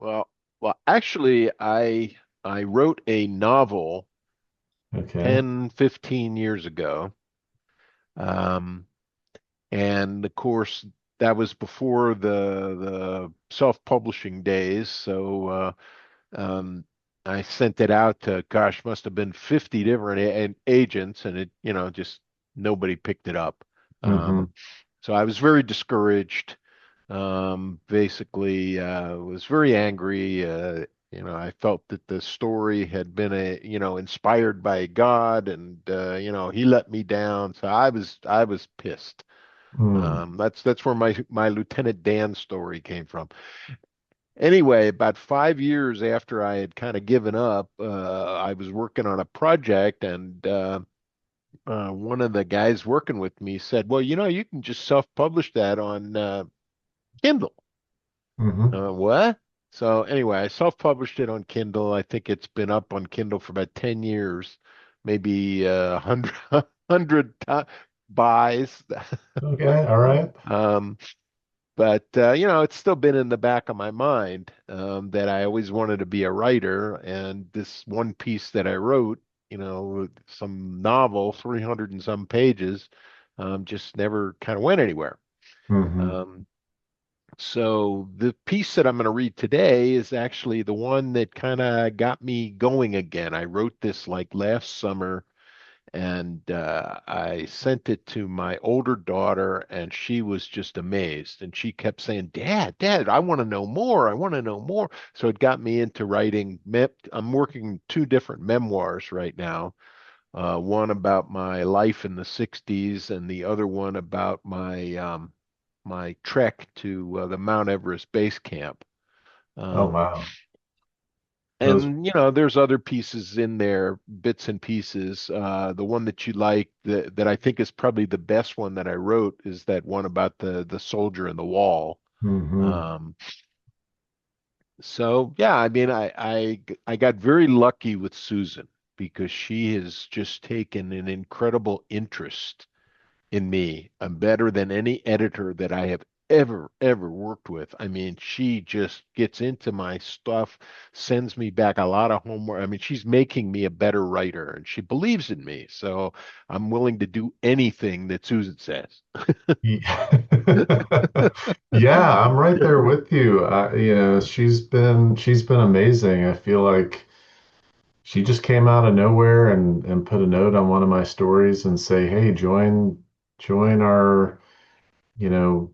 Well, actually, I wrote a novel Okay. 10, 15 years ago. Um, and of course, that was before the self-publishing days. So um, I sent it out to, gosh, must have been 50 different agents, and just nobody picked it up. Mm-hmm. Um, so I was very discouraged. Basically, was very angry. I felt that the story had been inspired by God, and he let me down. So I was pissed. Mm. That's where my Lieutenant Dan story came from. Anyway, about 5 years after I had kind of given up, I was working on a project, and one of the guys working with me said, "Well, you can just self-publish that on Kindle." Mm-hmm. What? So anyway, I self-published it on Kindle. I think it's been up on Kindle for about 10 years, maybe 100 buys. Okay. All right. Um, but it's still been in the back of my mind that I always wanted to be a writer, and this one piece that I wrote, some novel, 300 and some pages, just never kind of went anywhere. Mm-hmm. Um, so the piece that I'm going to read today is actually the one that kind of got me going again. I wrote this like last summer, and I sent it to my older daughter, and she was just amazed. And she kept saying, "Dad, Dad, I want to know more. I want to know more." So it got me into writing. I'm working two different memoirs right now. One about my life in the '60s, and the other one about my trek to the Mount Everest base camp. Oh, Um, wow. Those. and there's other pieces in there, bits and pieces. The one that you like, that I think is probably the best one that I wrote, is that one about the soldier in the wall. Mm-hmm. Um, so yeah, I mean, I got very lucky with Susan because she has just taken an incredible interest in me. I'm better than any editor that I have ever worked with. I mean, she just gets into my stuff, sends me back a lot of homework. I mean, she's making me a better writer, and she believes in me. So I'm willing to do anything that Susan says. Yeah. Yeah, I'm right there with you. She's been amazing. I feel like she just came out of nowhere and put a note on one of my stories and say, "Hey, join our, you know,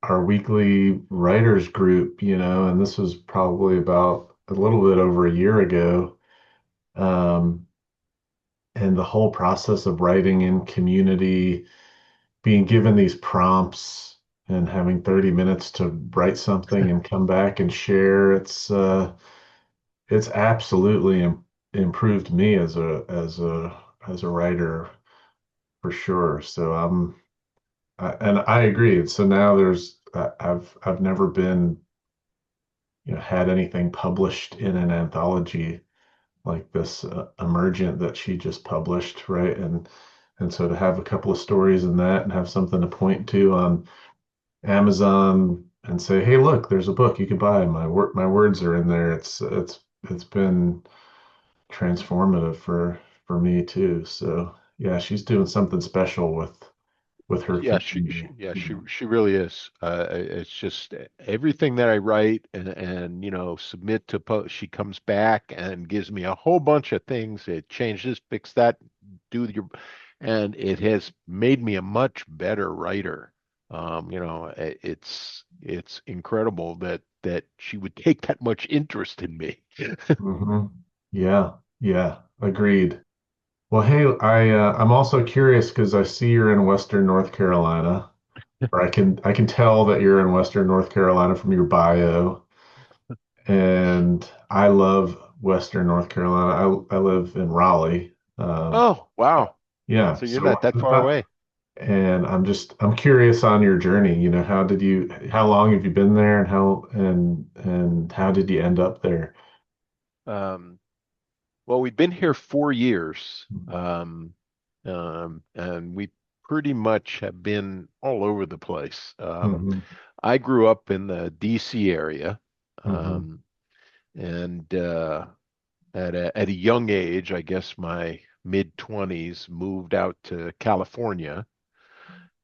our weekly writers group," and this was probably about a little bit over a year ago. Um, and the whole process of writing in community, being given these prompts and having 30 minutes to write something and come back and share, it's absolutely improved me as a writer for sure. So and I agree. So now I've never been, had anything published in an anthology like this Emergent that she just published, right? And so to have a couple of stories in that and have something to point to on Amazon and say, "Hey, look, there's a book you can buy. My words are in there." It's been transformative for me too. So yeah, she's doing something special with her Yeah, community. she really is. It's just everything that I write and submit to post. She comes back and gives me a whole bunch of things. It changes, fix that, do your, and it has made me a much better writer. It's incredible that she would take that much interest in me. Hmm. Yeah, yeah, agreed. Well, hey, I'm also curious because I see you're in Western North Carolina, or I can tell that you're in Western North Carolina from your bio, and I love Western North Carolina. I live in Raleigh. Oh, wow. Yeah, So you're so not that far away. and I'm curious on your journey. How long have you been there, and how did you end up there? Um, Well, we've been here 4 years, and we pretty much have been all over the place. Hmm. I grew up in the DC area, Hmm. Um, and at a young age, I guess my mid 20s, moved out to California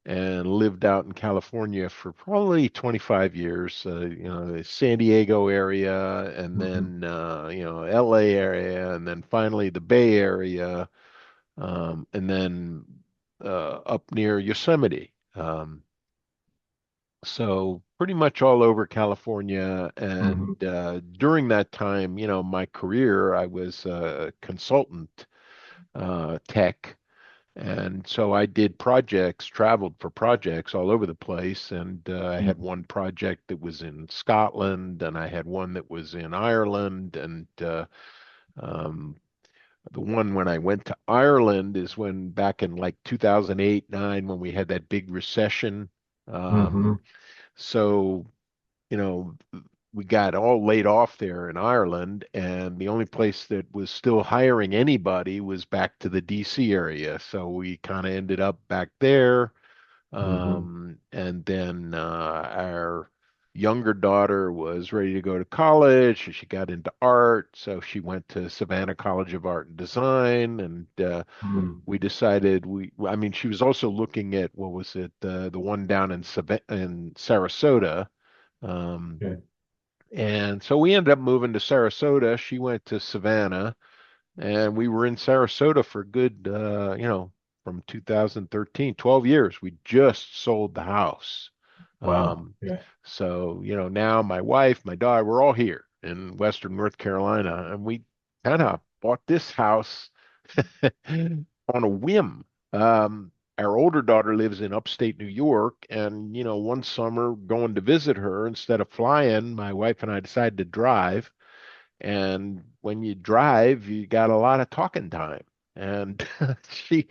and lived out in California for probably 25 years. The San Diego area, and Hmm. then LA area, and then finally the Bay Area, and then up near Yosemite. So pretty much all over California. And Hmm. during that time, my career, I was a consultant tech. And so I did projects, traveled for projects all over the place. And I had one project that was in Scotland, and I had one that was in Ireland. And um, the one when I went to Ireland is when back in like 2008, 9, when we had that big recession. Hmm. Um, so you know, we got all laid off there in Ireland, and the only place that was still hiring anybody was back to the DC area. So we kind of ended up back there. Hmm. And then our younger daughter was ready to go to college. She got into art, so she went to Savannah College of Art and Design. And Hmm. we decided I mean, she was also looking at what was it, the one down in Sarasota. Um, Okay. and so we ended up moving to Sarasota. She went to Savannah, and we were in Sarasota for good, from 2013, 12 years. We just sold the house. Wow. Um, Yeah. so, now my wife, my daughter, we're all here in Western North Carolina, and we kind of bought this house on a whim. Our older daughter lives in upstate New York, and one summer going to visit her, instead of flying, my wife and I decided to drive. And when you drive, you got a lot of talking time. And she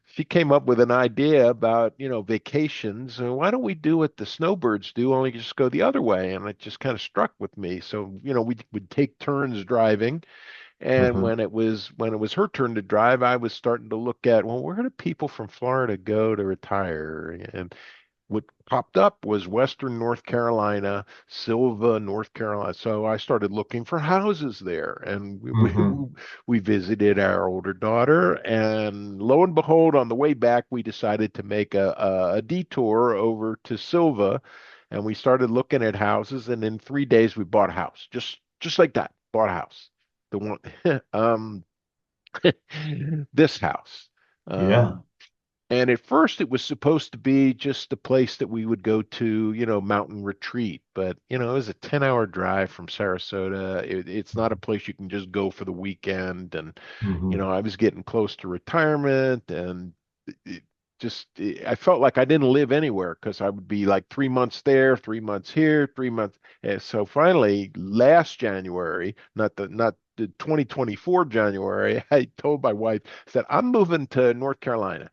she came up with an idea about, vacations. And why don't we do what the snowbirds do, only just go the other way? And it just kind of struck with me. So, we would take turns driving. And Hmm. when it was her turn to drive, I was starting to look at, well, where do people from Florida go to retire? And what popped up was Western North Carolina, Silva, North Carolina. So I started looking for houses there, and we, we, Hmm. we visited our older daughter. And lo and behold, on the way back, we decided to make a detour over to Silva, and we started looking at houses. And in 3 days, we bought a house, just like that, bought a house. The one, this house. Yeah. Um, and at first, it was supposed to be just a place that we would go to, mountain retreat. But, it was a 10-hour drive from Sarasota. It's not a place you can just go for the weekend. And, Hmm. I was getting close to retirement, and it I felt like I didn't live anywhere because I would be like 3 months there, 3 months here, 3 months. And so finally, last January, not the 2024 January, I told my wife, I said, I'm moving to North Carolina.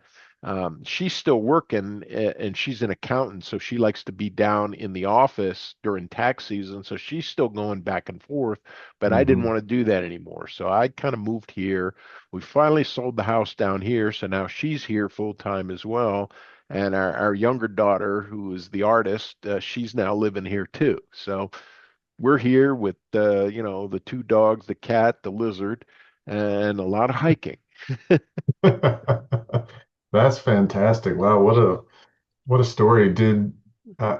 She's still working, and she's an accountant, so she likes to be down in the office during tax season. So she's still going back and forth, but I didn't Hmm. want to do that anymore. So I kind of moved here. We finally sold the house down here, so now she's here full time as well. And our younger daughter, who is the artist, she's now living here too. So we're here with the two dogs, the cat, the lizard, and a lot of hiking. That's fantastic. Wow, what a story. Did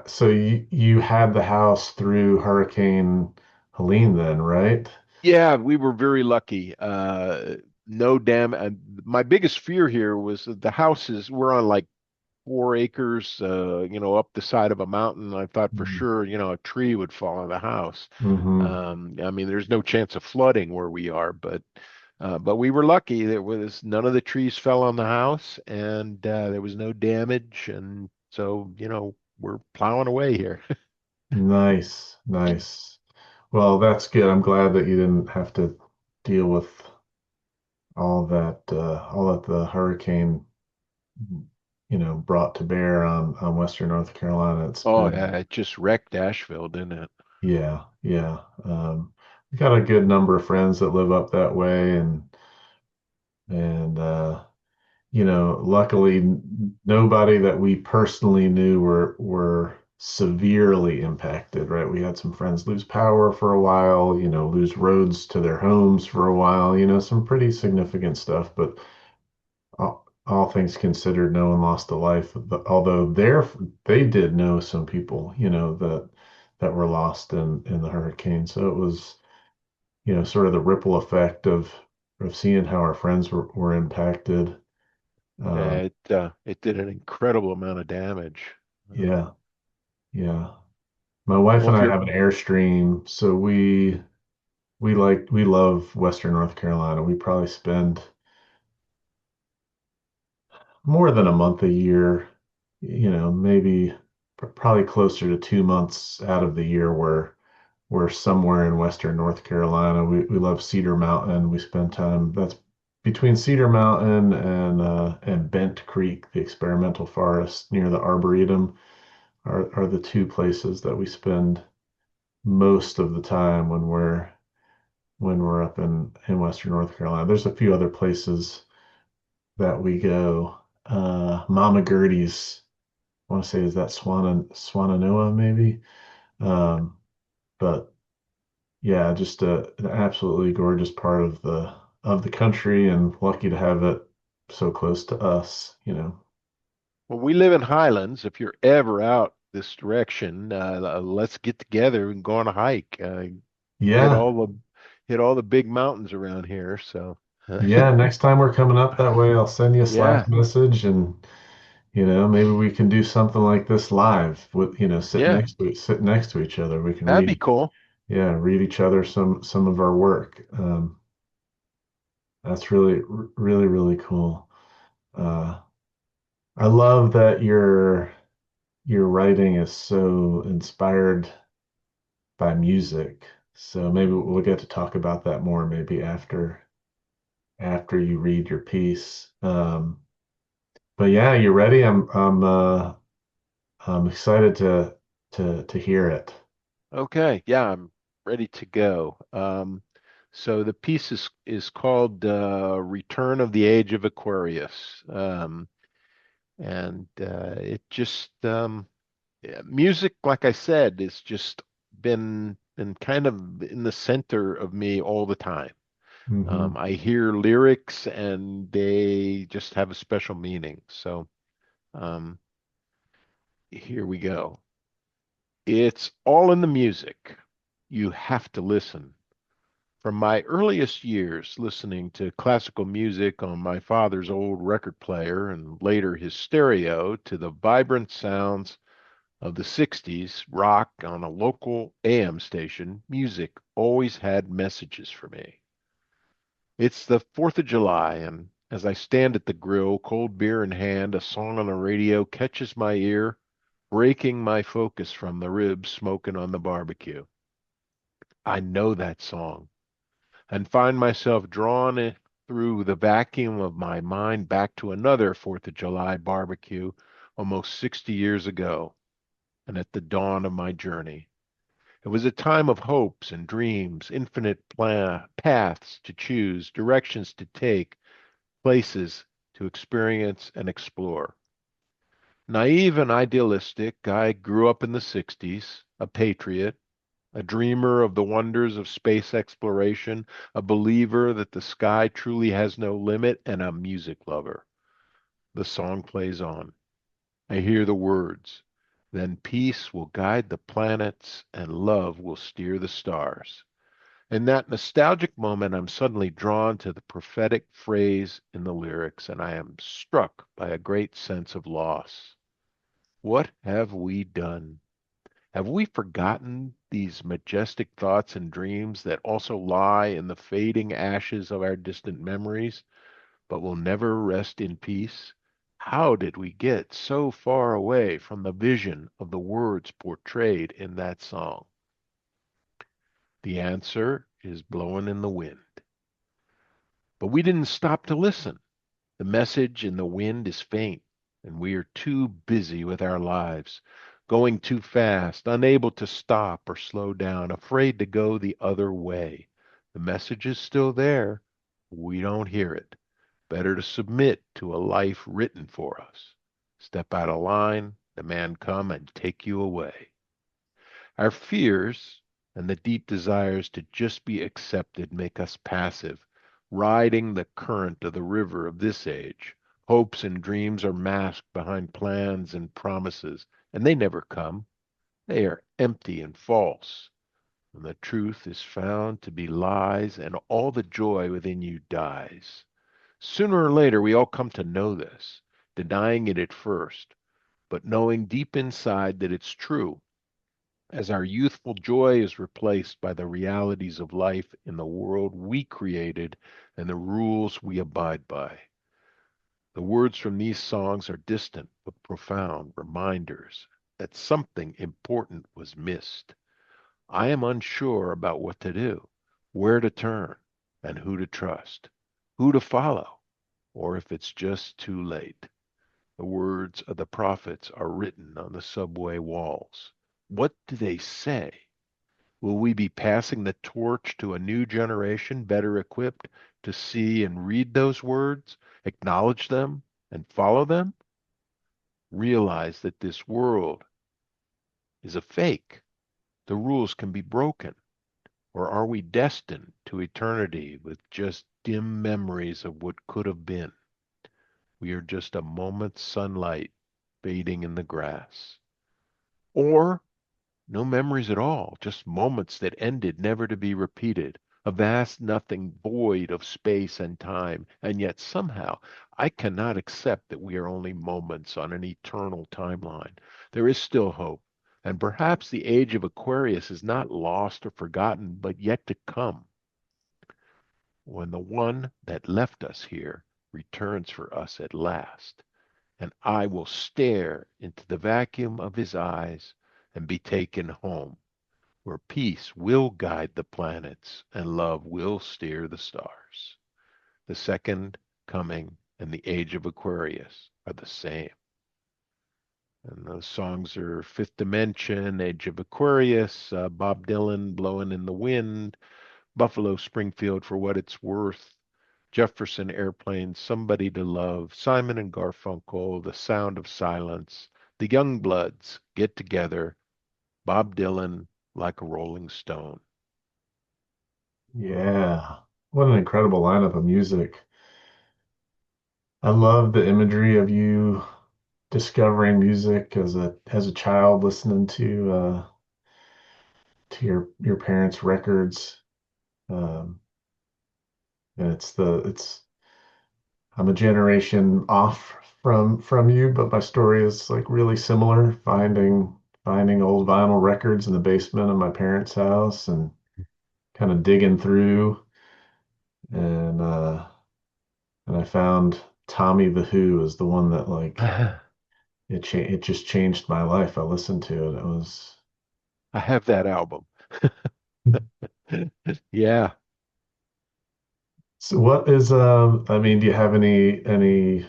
so you had the house through Hurricane Helene then, right? Yeah, we were very lucky. No dam. My biggest fear here was that the houses we're on like 4 acres, up the side of a mountain. I thought for sure, a tree would fall on the house. Mm-hmm. I mean, there's no chance of flooding where we are, but we were lucky. There was none of the trees fell on the house, and there was no damage, and so we're plowing away here. Nice, nice. Well, that's good. I'm glad that you didn't have to deal with all that the hurricane, brought to bear on Western North Carolina. It's Oh, been, yeah, it just wrecked Asheville, didn't it? yeah, yeah. We got a good number of friends that live up that way, and luckily nobody that we personally knew were severely impacted, right? We had some friends lose power for a while, lose roads to their homes for a while, some pretty significant stuff. But all things considered, no one lost a life. Although they did know some people, that were lost in the hurricane. So it was, sort of the ripple effect of seeing how our friends were impacted. Um, It did an incredible amount of damage. Um, yeah, yeah. My wife well, and if I you're have an Airstream, so we love Western North Carolina. We probably spend more than a month a year, maybe probably closer to 2 months out of the year where we're somewhere in Western North Carolina. We love Cedar Mountain. We spend time that's between Cedar Mountain and Bent Creek, the experimental forest near the Arboretum are the two places that we spend most of the time when we're up in Western North Carolina. There's a few other places that we go. Mama Gertie's, I want to say, is that Swananoa maybe? Um, but yeah, just an absolutely gorgeous part of the country, and lucky to have it so close to us. well, we live in Highlands. If you're ever out this direction, let's get together and go on a hike. Hit Yeah, all the hit all the big mountains around here. So, yeah. Next time we're coming up that way, I'll send you a yeah, Slack message, and maybe we can do something like this live with, yeah, sit next to each other. We can that'd be read, cool. yeah, read each other some of our work. That's really, really cool. Uh, I love that your writing is so inspired by music. So maybe we'll get to talk about that more maybe after you read your piece. But yeah, you ready? I'm excited to hear it. Okay, yeah, I'm ready to go. So the piece is called "Return of the Age of Aquarius," and it just yeah, music, like I said, has just been kind of in the center of me all the time. Hmm. I hear lyrics and they just have a special meaning. So um, here we go. It's all in the music. You have to listen. From my earliest years, listening to classical music on my father's old record player and later his stereo, to the vibrant sounds of the 60s rock on a local AM station, music always had messages for me. It's the 4th of July, and as I stand at the grill, cold beer in hand, a song on the radio catches my ear, breaking my focus from the ribs smoking on the barbecue. I know that song and find myself drawn through the vacuum of my mind back to another 4th of July barbecue almost 60 years ago and at the dawn of my journey. It was a time of hopes and dreams, infinite paths to choose, directions to take, places to experience and explore. Naive and idealistic, I grew up in the 60s, a patriot, a dreamer of the wonders of space exploration, a believer that the sky truly has no limit, and a music lover. The song plays on. I hear the words. Then peace will guide the planets and love will steer the stars. In that nostalgic moment, I'm suddenly drawn to the prophetic phrase in the lyrics, and I am struck by a great sense of loss. What have we done? Have we forgotten these majestic thoughts and dreams that also lie in the fading ashes of our distant memories, but will never rest in peace? How did we get so far away from the vision of the words portrayed in that song? The answer is blowing in the wind. But we didn't stop to listen. The message in the wind is faint, and we are too busy with our lives, going too fast, unable to stop or slow down, afraid to go the other way. The message is still there. We don't hear it. Better to submit to a life written for us. Step out of line, the man come and take you away. Our fears and the deep desires to just be accepted make us passive, riding the current of the river of this age. Hopes and dreams are masked behind plans and promises, and they never come. They are empty and false. And the truth is found to be lies, and all the joy within you dies. Sooner or later, we all come to know this, denying it at first, but knowing deep inside that it's true, as our youthful joy is replaced by the realities of life in the world we created and the rules we abide by. The words from these songs are distant but profound reminders that something important was missed. I am unsure about what to do, where to turn, and who to trust, who to follow, or if it's just too late. The words of the prophets are written on the subway walls. What do they say? Will we be passing the torch to a new generation better equipped to see and read those words, acknowledge them, and follow them? Realize that this world is a fake. The rules can be broken. Or are we destined to eternity with just dim memories of what could have been? We are just a moment's sunlight fading in the grass. Or no memories at all, just moments that ended never to be repeated. A vast nothing void of space and time, and yet somehow I cannot accept that we are only moments on an eternal timeline. There is still hope, and perhaps the age of Aquarius is not lost or forgotten, but yet to come, when the one that left us here returns for us at last, and I will stare into the vacuum of his eyes and be taken home, where peace will guide the planets and love will steer the stars. The second coming and the age of Aquarius are the same. And those songs are Fifth Dimension, Age of Aquarius, Bob Dylan, Blowing in the Wind, Buffalo Springfield for What It's Worth, Jefferson Airplane, Somebody to Love, Simon and Garfunkel, The Sound of Silence, The Youngbloods, Get Together, Bob Dylan, Like a Rolling Stone. Yeah. What an incredible lineup of music. I love the imagery of you discovering music as a child, listening to your parents' records. Um, and it's I'm a generation off from you, but my story is like really similar. Finding old vinyl records in the basement of my parents' house and kind of digging through and I found Tommy the Who is the one that like I it just changed my life. I listened to it. It was have that album. Yeah. so what is I mean, do you have any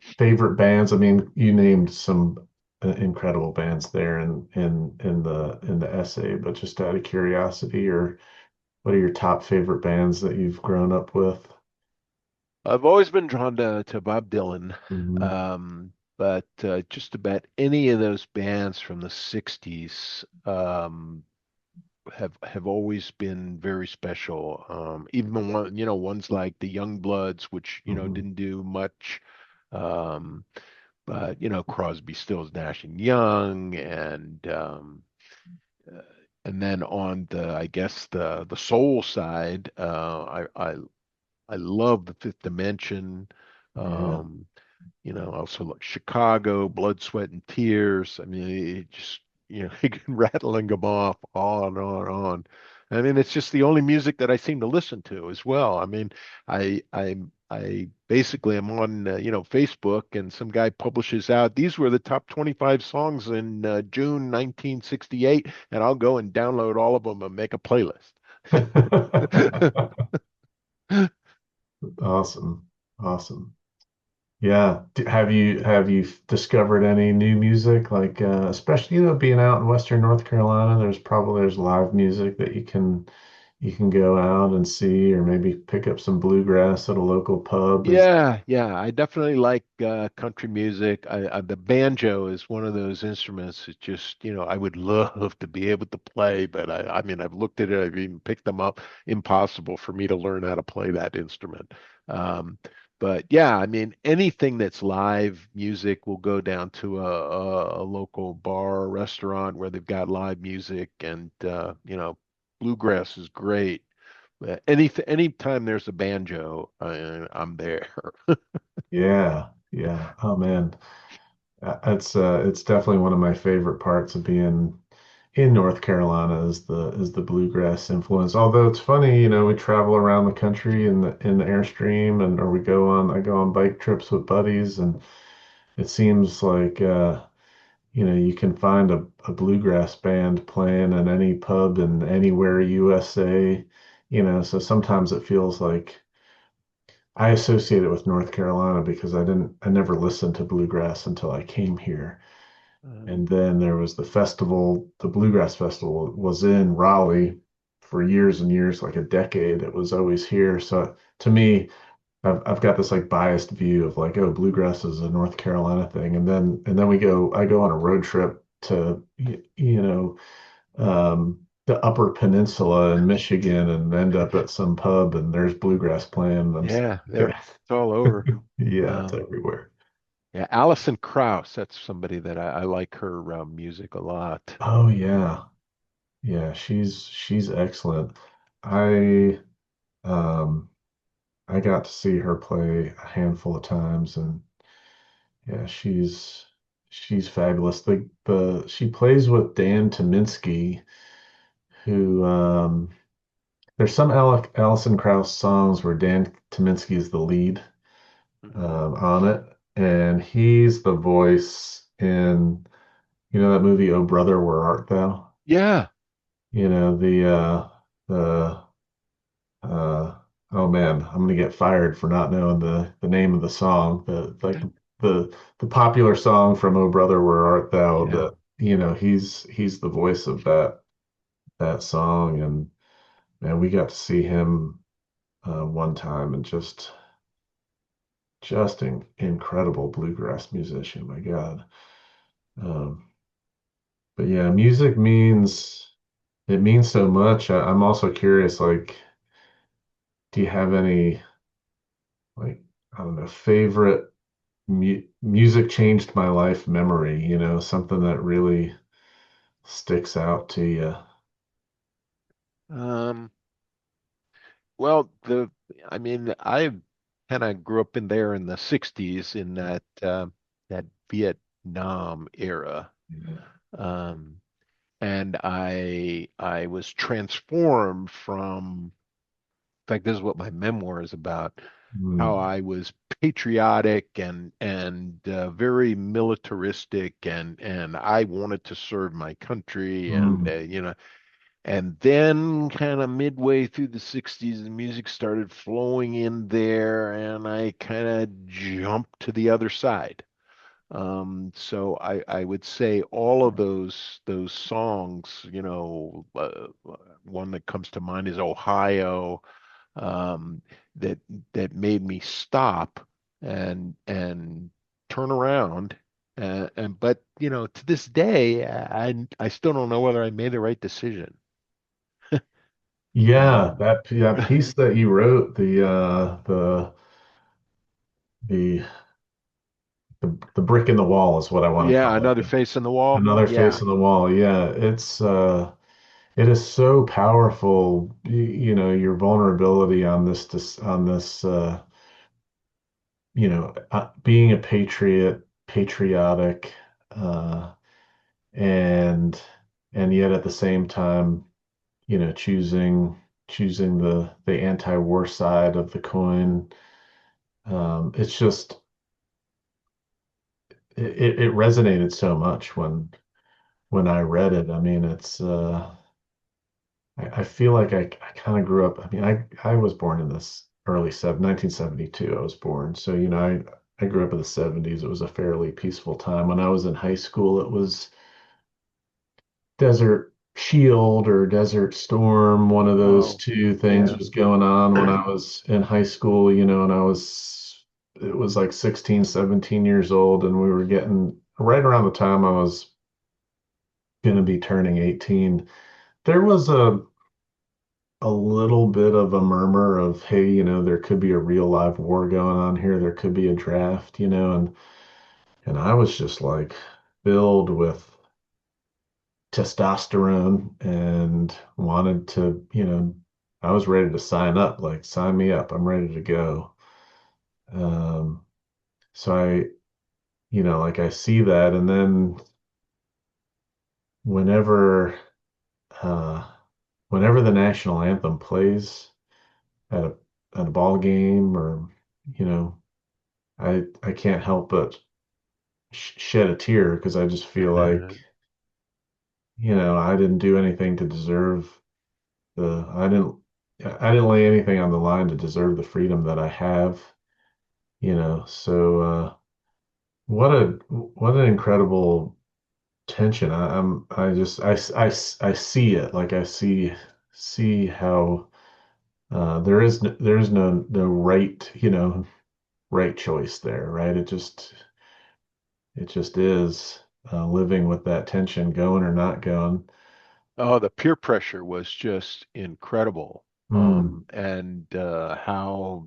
favorite bands? I mean, you named some incredible bands there in the essay, but just out of curiosity, or what are your top favorite bands that you've grown up with? I've always been drawn to Bob Dylan, Mhm. but just about any of those bands from the 60s have always been very special. Even the one, ones like the Youngbloods, which, Mhm. didn't do much. Um, but, Crosby, Stills, Nash and Young, uh, and then on I guess the soul side, I love the Fifth Dimension. Yeah. Um, also like Chicago, Blood, Sweat, and Tears. I mean, it just, you can rattling them off on and on and on. I mean, it's just the only music that I seem to listen to as well. I mean, I basically am on, Facebook, and some guy publishes out, these were the top 25 songs in June 1968, and I'll go and download all of them and make a playlist. Awesome. Awesome. Yeah. Have you discovered any new music? Like especially being out in Western North Carolina, there's live music that you can go out and see, or maybe pick up some bluegrass at a local pub. Is Yeah, yeah, I definitely like country music. The banjo is one of those instruments that just, I would love to be able to play, but I mean, I've looked at it, I've even picked them up. Impossible for me to learn how to play that instrument. Um, but yeah, I mean, anything that's live music will go down to a local bar or restaurant where they've got live music, and bluegrass is great. Anytime there's a banjo, I'm there. Yeah, yeah. Oh man, it's definitely one of my favorite parts of being in North Carolina is the bluegrass influence. Although it's funny, we travel around the country in the Airstream, and or we go on I go on bike trips with buddies, and it seems like you can find a bluegrass band playing in any pub in anywhere USA, so sometimes it feels like I associate it with North Carolina because I never listened to bluegrass until I came here. Um, And then there was the festival, the Bluegrass Festival was in Raleigh for years and years, like a decade. It was always here. So to me, I've got this like biased view of like, oh, bluegrass is a North Carolina thing. And then I go on a road trip to, the Upper Peninsula in Michigan and end up at some pub and there's bluegrass playing. yeah, Okay. it's all over. Yeah, it's Um, everywhere. yeah, Alison Krauss, that's somebody that I like her music a lot. Oh yeah. Yeah, she's excellent. I um I got to see her play a handful of times and yeah, she's fabulous. The she plays with Dan Tominski, who there's some Alison Krauss songs where Dan Tominski is the lead Mhm. on it, and he's the voice in that movie Oh Brother Where Art Thou? Yeah, The oh man, I'm gonna get fired for not knowing the name of the song. The popular song from Oh Brother Where Art Thou, yeah. that he's the voice of that song. And man, we got to see him one time, and just an incredible bluegrass musician, my God. Um, but yeah, music means so much. I'm also curious, like, do you have any, like, I don't know, favorite music changed my life memory, something that really sticks out to you? Um, well, I mean, I kind of grew up in there in the 60s in that Vietnam era. Yeah. Um, and I was transformed from, in fact, this is what my memoir is about, how Mm, I was patriotic and very militaristic, and I wanted to serve my country, and mm. and then kind of midway through the 60s the music started flowing in there, and I kind of jumped to the other side. So I would say all of those songs, one that comes to mind is Ohio, um, that that made me stop and turn around. And but to this day, I still don't know whether I made the right decision. Yeah, Um, that piece that you wrote, the the brick in the wall is what I want to yeah, call another it. face in the wall. Another face Yeah, in the wall. Yeah, it is so powerful, your vulnerability on this being a patriotic, uh and yet at the same time, choosing the anti-war side of the coin. It's just it resonated so much when I read it. I mean, I feel like I kind of grew up. I mean, I was born in this early 1972. I was born, so I grew up in the 70s. It was a fairly peaceful time. When I was in high school, it was desert. Shield or Desert Storm. One of those Oh, two things yeah. was going on when I was in high school, and it was like 16, 17 years old, and we were getting right around the time I was going to be turning 18. There was a little bit of a murmur of, hey, there could be a real live war going on here. There could be a draft, and I was just like filled with testosterone and wanted to, I was ready to sign up, like sign me up. I'm ready to go. Um, so like I see that, and then whenever, uh, whenever the national anthem plays at a ball game, or you know, I can't help but shed a tear because I just feel like, I didn't do anything to deserve the, I didn't lay anything on the line to deserve the freedom that I have, So what an incredible tension. I see it. Like I see how there is no right, right choice there, right? It just is living with that tension, going or not going. Oh, the peer pressure was just incredible. Mm, And how,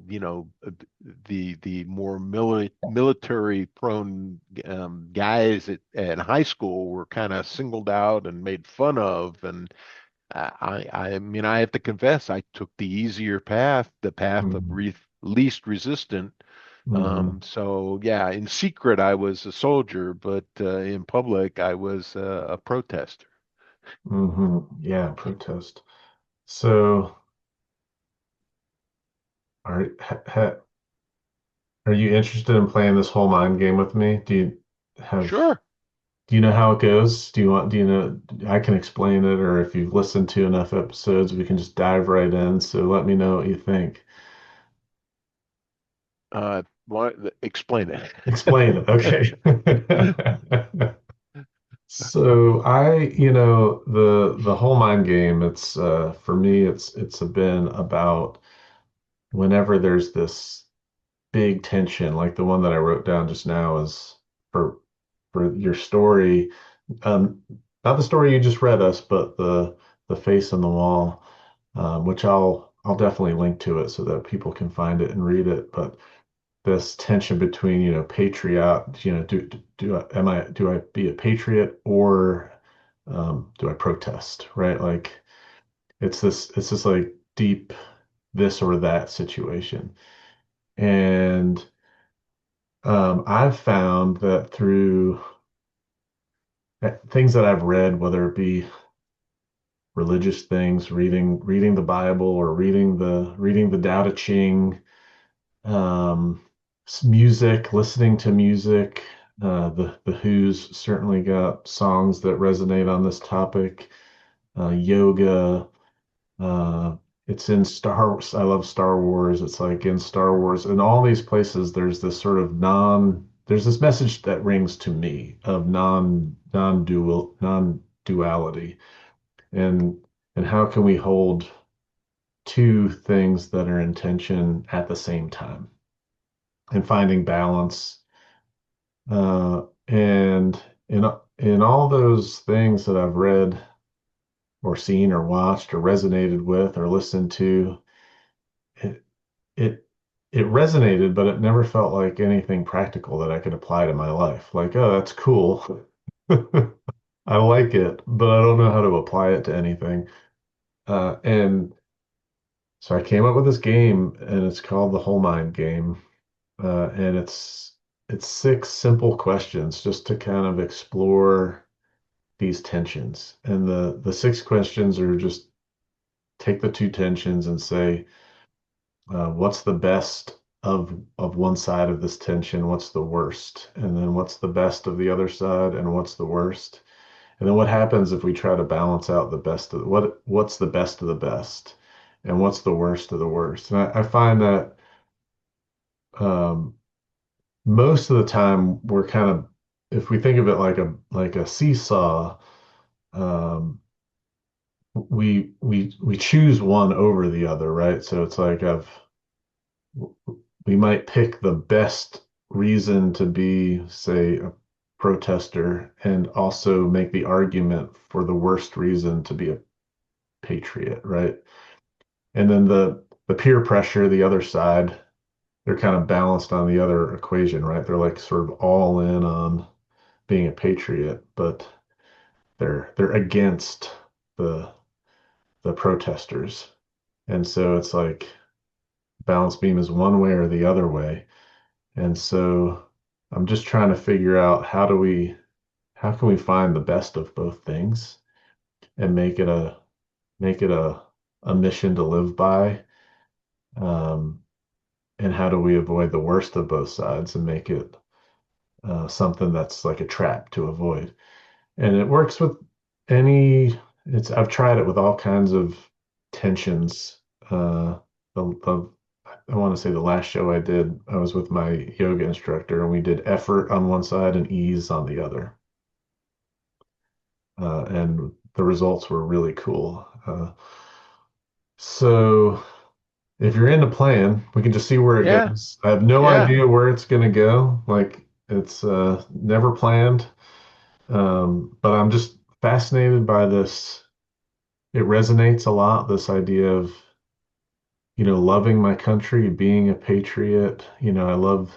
the more military prone guys at high school were kind of singled out and made fun of. And I mean, I have to confess, I took the easier path, the path of mm, least resistant. mm, So yeah, in secret, I was a soldier, but in public, I was a protester. Yeah, protest. So are are you interested in playing this whole mind game with me? Have Sure. do you know how it goes? Do you know I can explain it, or if you've listened to enough episodes, we can just dive right in. So let me know what you think. Explain it. Explain it. Okay. So the whole mind game, it's for me it's been about whenever there's this big tension, like the one that I wrote down just now is for your story, um, not the story you just read us, but the face on the wall, which I'll definitely link to it so that people can find it and read it. But this tension between, patriot, do I be a patriot, or do I protest, right? Like it's this like deep this or that situation. And I've found that through things that I've read, whether it be religious things, reading the Bible, or reading the Tao Te Ching, um, music, listening to music. The Who's certainly got songs that resonate on this topic. Yoga. Uh, it's in Star. I love Star Wars. It's like in Star Wars, in all these places. There's this sort of non. There's this message that rings to me of non duality, and how can we hold two things that are in tension at the same time, and finding balance. And in all those things that I've read or seen or watched or resonated with or listened to, it it it resonated, but it never felt like anything practical that I could apply to my life. Like, oh, that's cool. I like it, but I don't know how to apply it to anything. And so I came up with this game, and it's called the Whole Mind Game. And it's six simple questions just to kind of explore these tensions. And the six questions are just take the two tensions and say, what's the best of one side of this tension? What's the worst? And then what's the best of the other side? And what's the worst? And then what happens if we try to balance out the best of what's the best of the best? And what's the worst of the worst? And I find that um, most of the time we're kind of, if we think of it like a seesaw, um, we choose one over the other, right? So it's like we might pick the best reason to be, say, a protester, and also make the argument for the worst reason to be a patriot, right? And then the peer pressure, the other side, they're kind of balanced on the other equation, right? They're like sort of all in on being a patriot, but they're against the the protesters. And so it's like balance beam is one way or the other way. And so I'm just trying to figure out how can we find the best of both things and make it a mission to live by. Um, and how do we avoid the worst of both sides and make it something that's like a trap to avoid? And it works with any, it's, I've tried it with all kinds of tensions. The I want to say the last show I did, I was with my yoga instructor and we did effort on one side and ease on the other. And the results were really cool. So if you're into playing, we can just see where it Yeah, goes. I have no yeah. idea where it's going to go. Like it's never planned. But I'm just fascinated by this. It resonates a lot, this idea of, loving my country, being a patriot. I love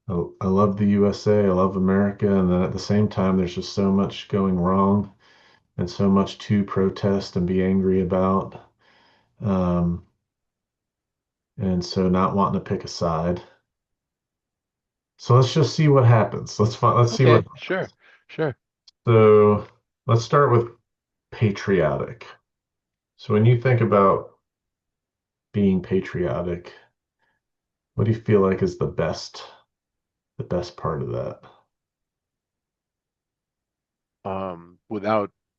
the USA, I love America, and then at the same time, there's just so much going wrong and so much to protest and be angry about. Um, and so not wanting to pick a side. So let's just see what happens. Let's see what. Okay, sure, sure. So let's start with patriotic. So when you think about being patriotic, what do you feel like is the best part of that?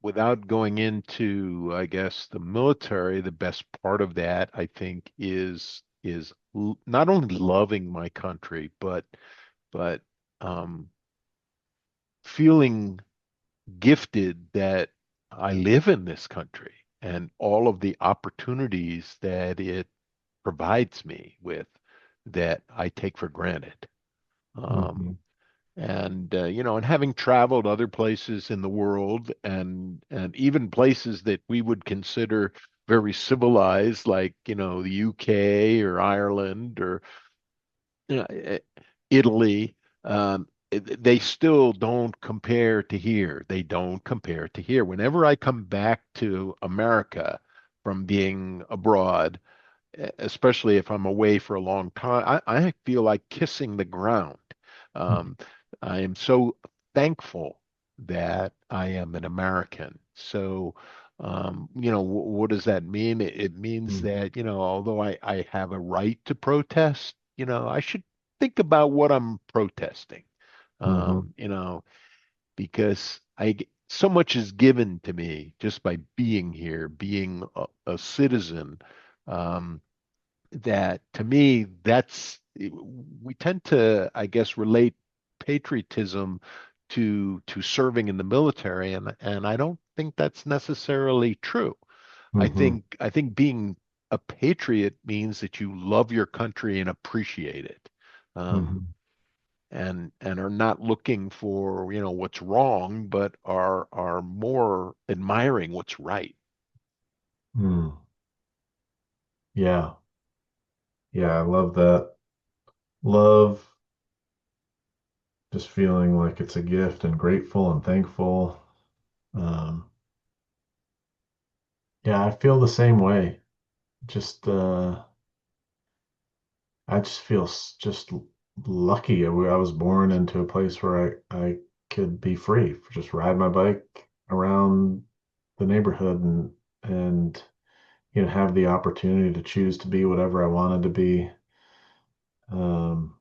Without going into, I guess, the military, the best part of that, I think, is not only loving my country, but um, feeling gifted that I live in this country and all of the opportunities that it provides me with that I take for granted. Hmm. Um, and having traveled other places in the world and even places that we would consider very civilized, like the UK or Ireland or Italy, they still don't compare to here. They don't compare to here. Whenever I come back to America from being abroad, especially if I'm away for a long time, I feel like kissing the ground. Um, I am so thankful that I am an American. So, what does that mean? It means Hmm. that, although I have a right to protest, I should think about what I'm protesting. Hmm. Um, because so much is given to me just by being here, being a citizen. Um, that to me, we tend to, I guess, relate patriotism to serving in the military, and I don't think that's necessarily true. Hmm. I think being a patriot means that you love your country and appreciate it. Um, Hmm. and are not looking for, what's wrong, but are more admiring what's right. Hmm. Yeah. Yeah, I love that. Love just feeling like it's a gift and grateful and thankful. Um, yeah, I feel the same way. Just I just feel just lucky. I was born into a place where I could be free, just ride my bike around the neighborhood and have the opportunity to choose to be whatever I wanted to be. Um,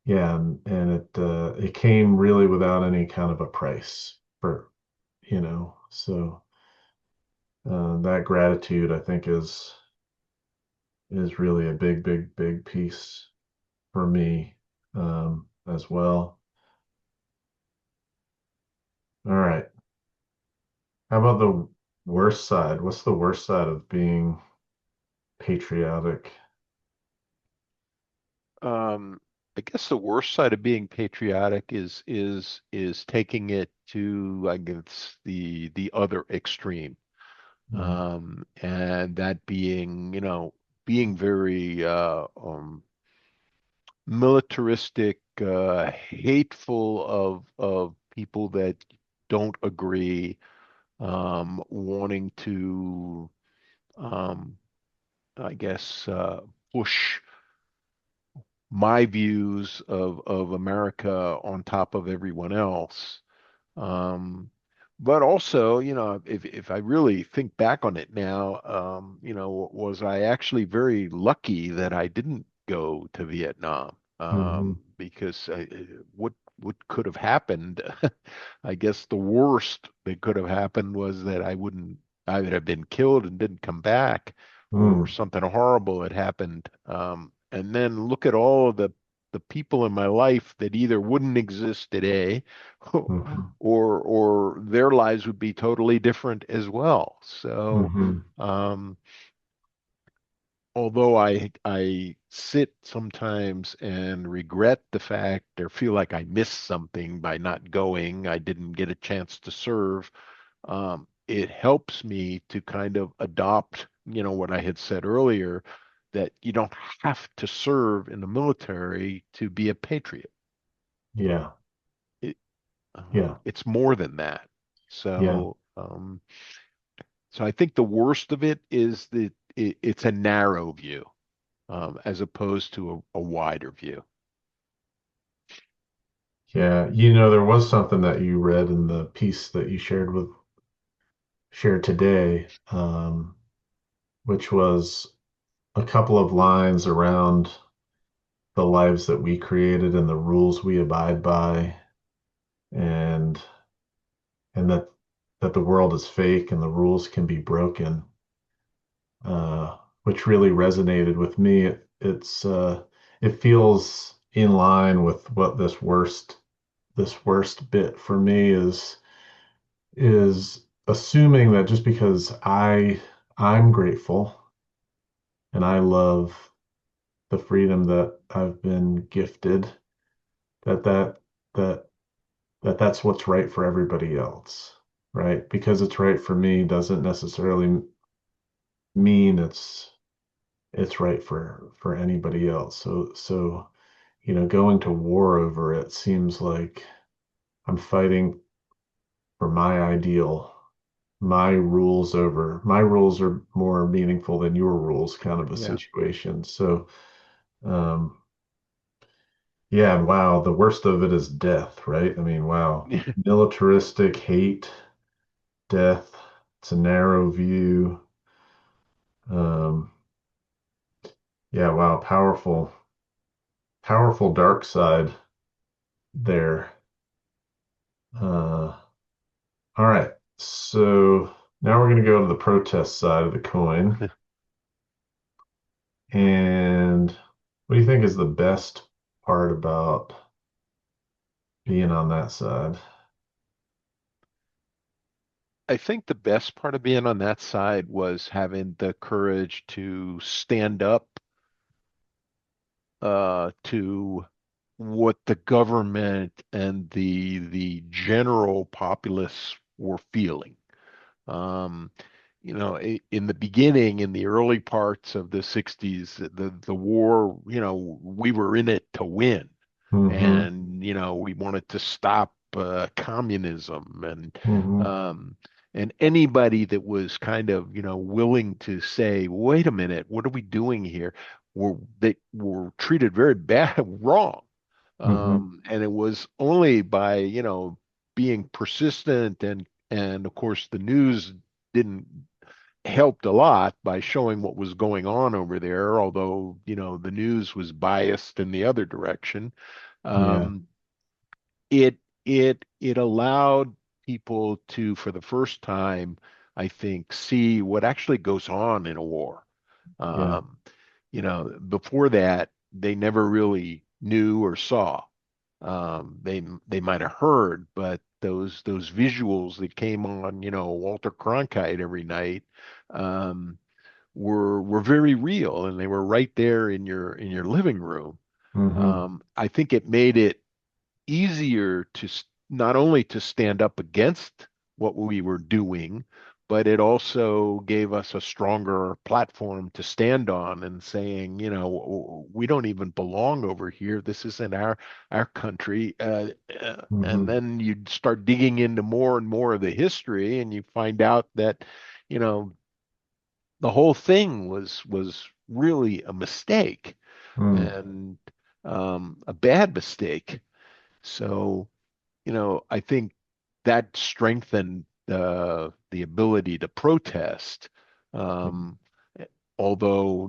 yeah, and it came really without any kind of a price for so that gratitude I think is really a big piece for me as well. All right. How about the Worst side. What's the worst side of being patriotic? Um, I guess the worst side of being patriotic is taking it to, I guess, the other extreme. Mm, And that being, being very militaristic, hateful of people that don't agree, wanting to, um, I guess, push my views of America on top of everyone else. Um, but also, if I really think back on it now, was I actually very lucky that I didn't go to Vietnam? hmm Because what could have happened? I guess the worst that could have happened was that I would have been killed and didn't come back, or mm, something horrible had happened. And then look at all of the people in my life that either wouldn't exist today hmm or their lives would be totally different as well. So, hmm um, although I sit sometimes and regret the fact or feel like I missed something by not going, I didn't get a chance to serve. It helps me to kind of adopt, what I had said earlier, that you don't have to serve in the military to be a patriot. Yeah. It, Yeah. it's more than that. Yeah. So I think the worst of it is that it's a narrow view, as opposed to a wider view. Yeah. There was something that you read in the piece that you shared today, which was a couple of lines around the lives that we created and the rules we abide by, and and that the world is fake and the rules can be broken, which really resonated with me. It feels in line with what this worst bit for me is assuming that just because I'm grateful and I love the freedom that I've been gifted, that that that that's what's right for everybody else, right? Because it's right for me doesn't necessarily mean it's right for anybody else. So going to war over it seems like I'm fighting for my ideal, my rules are more meaningful than your rules kind of a Yeah. situation. So um yeah, and wow, the worst of it is death, right? I mean, wow. Militaristic hate, death, it's a narrow view. Um yeah, wow, powerful dark side there. All right. So now we're going to go to the protest side of the coin. And what do you think is the best part about being on that side? I think the best part of being on that side was having the courage to stand up, to what the government and the general populace were feeling. Um, in the beginning, in the early parts of the 60s, the war, we were in it to win. Mm-hmm. And, we wanted to stop communism, Mm-hmm. um, and anybody that was kind of, willing to say, wait a minute, what are we doing here? They were treated very bad, wrong. Mm-hmm. And it was only by, being persistent, and of course the news didn't helped a lot by showing what was going on over there, although, the news was biased in the other direction. Yeah. Um, it allowed people to, for the first time, I think, see what actually goes on in a war. Yeah. Um, Before that, they never really knew or saw. They might have heard, but those visuals that came on, Walter Cronkite every night, um, were very real, and they were right there in your living room. Hmm. I think it made it easier to not only to stand up against what we were doing, but it also gave us a stronger platform to stand on and saying, we don't even belong over here. This isn't our country. And Hmm. then you start digging into more and more of the history, and you find out that, you know, the whole thing was really a mistake, Mm. and a bad mistake. So, I think that strengthened the ability to protest. Um, Although,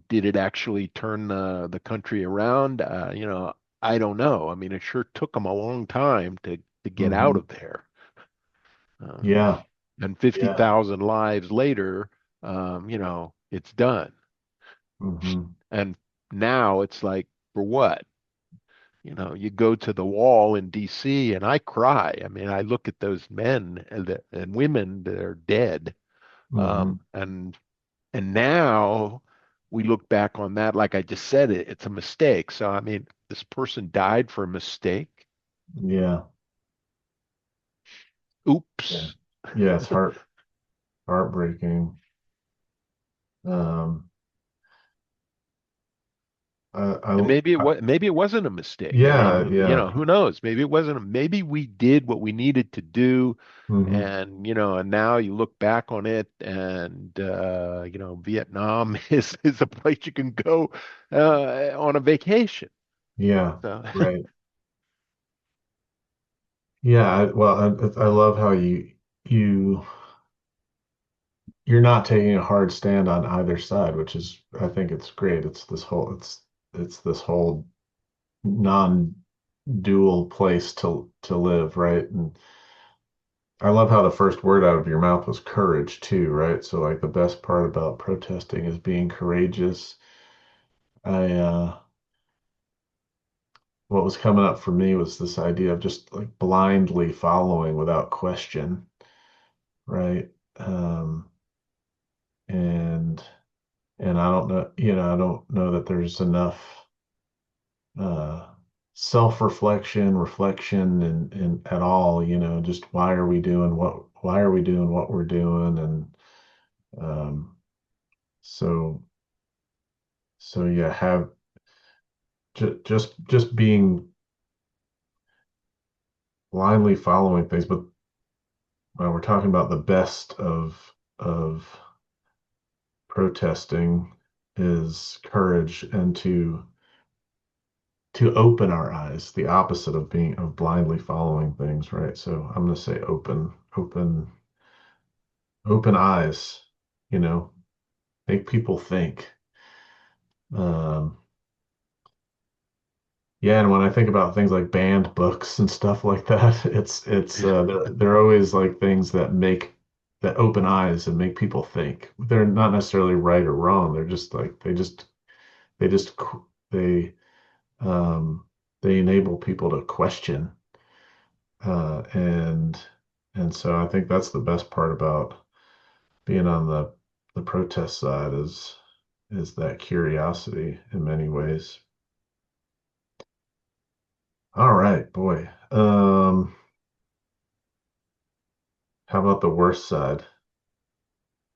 did it actually turn the country around? I don't know. I mean, it sure took them a long time to get out Hmm. of there. Uh, Yeah. and Yeah. 50,000 lives later, it's done. Hmm. And now it's like, for what? You go to the wall in DC and I cry. I mean, I look at those men and women that are dead. Hmm. And now we look back on that, like I just said, it's a mistake. So, I mean, this person died for a mistake. Yeah. Yeah. Oops. Yeah. It's heartbreaking. Um, And I maybe it wasn't a mistake. I yeah, mean, yeah. who knows? Maybe it wasn't. Maybe we did what we needed to do, Hmm. and now you look back on it, and Vietnam is a place you can go on a vacation. Yeah. So Right. Yeah. I love how you you're not taking a hard stand on either side, which is I think it's great. It's this whole non-dual place to live, right? And I love how the first word out of your mouth was courage too, right? So like the best part about protesting is being courageous. I What was coming up for me was this idea of just like blindly following without question, right? Um, and I don't know, I don't know that there's enough uh, self-reflection, reflection, and at all, just why are we doing what we're doing, and um, so yeah, have just being blindly following things, but when we're talking about the best of protesting is courage and to open our eyes, the opposite of blindly following things, right? So I'm going to say open eyes, you know, make people think. Um, yeah, and when I think about things like banned books and stuff like that, they're always like things that open eyes and make people think. They're not necessarily right or wrong. They're just like they just they um they enable people to question. And so I think that's the best part about being on the protest side is that curiosity in many ways. All right, boy. How about the worst side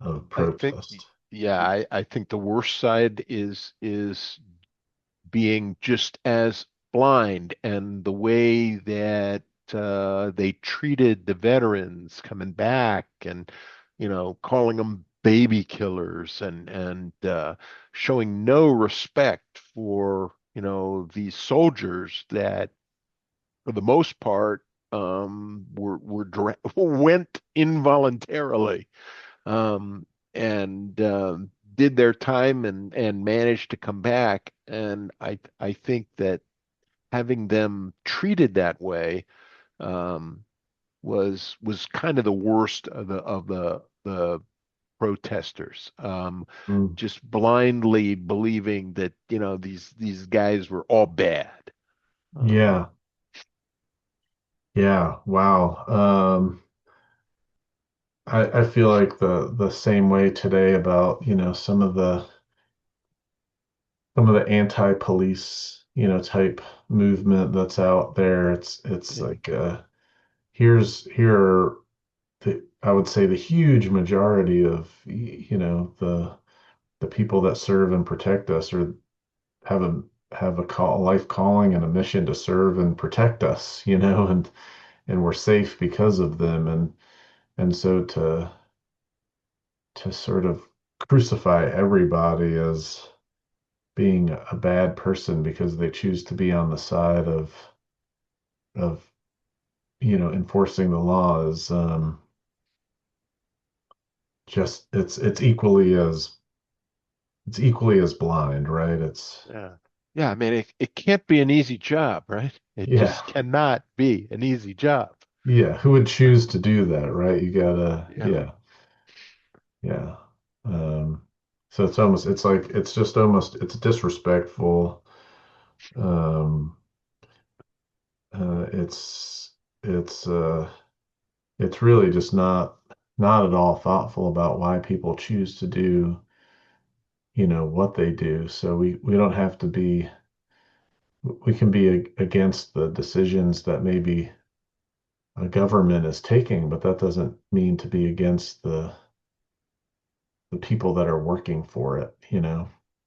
of I think, protest? yeah, I think the worst side is being just as blind, and the way that they treated the veterans coming back, and calling them baby killers, and showing no respect for these soldiers that for the most part went involuntarily, and did their time, and managed to come back. And I think that having them treated that way um, was kind of the worst of the protesters. Mm, Just blindly believing that these guys were all bad. Um, yeah, Yeah, wow. I feel like the same way today about, some of the anti-police, type movement that's out there. It's Yeah. like here are I would say the huge majority of the people that serve and protect us or have a life calling and a mission to serve and protect us, and we're safe because of them. And so to sort of crucify everybody as being a bad person because they choose to be on the side of enforcing the law is just it's equally as blind, right? It's Yeah. Yeah. I mean, it can't be an easy job, right? It yeah, just cannot be an easy job. yeah. Who would choose to do that, right? You gotta, Yeah. yeah, yeah. Um, so it's like it's just almost it's disrespectful. Um, uh, it's it's uh, it's really just not at all thoughtful about why people choose to do, what they do. So we don't have to be we can be against the decisions that maybe a government is taking, but that doesn't mean to be against the people that are working for it.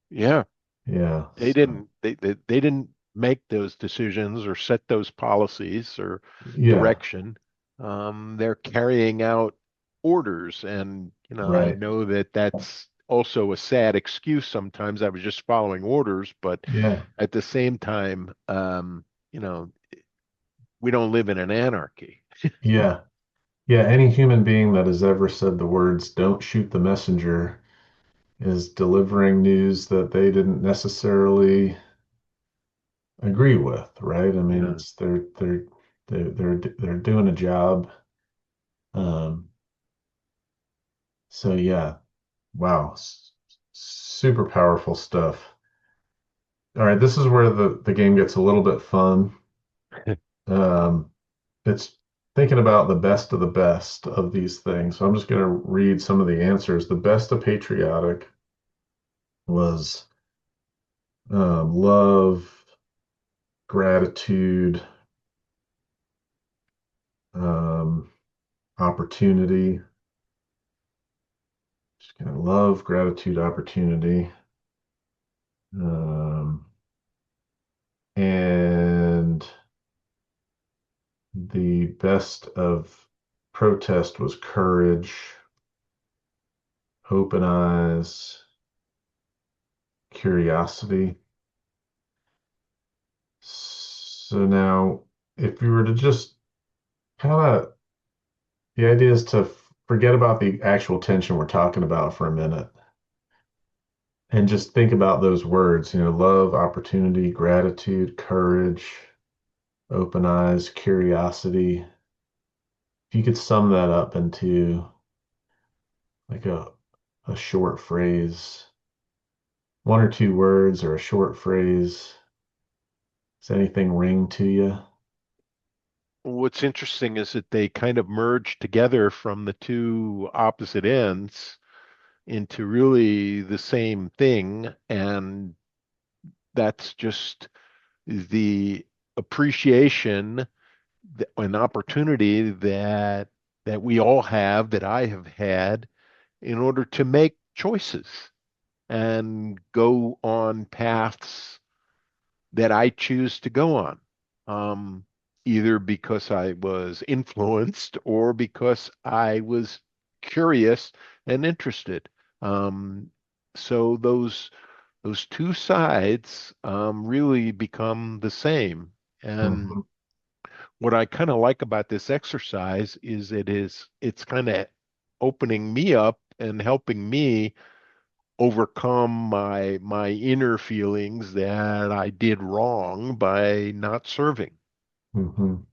Yeah. Yeah. They So didn't they didn't make those decisions or set those policies or yeah, direction. They're carrying out orders, and I right. know that that's also a sad excuse sometimes. I was just following orders, but Yeah. at the same time, you know, we don't live in an anarchy. Yeah. Yeah. Any human being that has ever said the words, don't shoot the messenger, is delivering news that they didn't necessarily agree with, right? I mean, Yeah. it's they're doing a job. Um, so yeah, wow, super powerful stuff. All right, this is where the game gets a little bit fun. Um, it's thinking about the best of the best of these things. So I'm just going to read some of the answers. The best of patriotic was love, gratitude, um, opportunity. Just kind of love, gratitude, opportunity. Um, and the best of protest was courage, open eyes, curiosity. So now, if you were to just kind of, the idea is to forget about the actual tension we're talking about for a minute and just think about those words, love, opportunity, gratitude, courage, open eyes, curiosity. If you could sum that up into like a short phrase, one or two words or a short phrase, does anything ring to you? What's interesting is that they kind of merge together from the two opposite ends into really the same thing, and that's just the appreciation and opportunity that we all have, that I have had, in order to make choices and go on paths that I choose to go on, either because I was influenced or because I was curious and interested. Um, so those two sides really become the same. And Mhm, what I kind of like about this exercise is it's kind of opening me up and helping me overcome my inner feelings that I did wrong by not serving. mhm,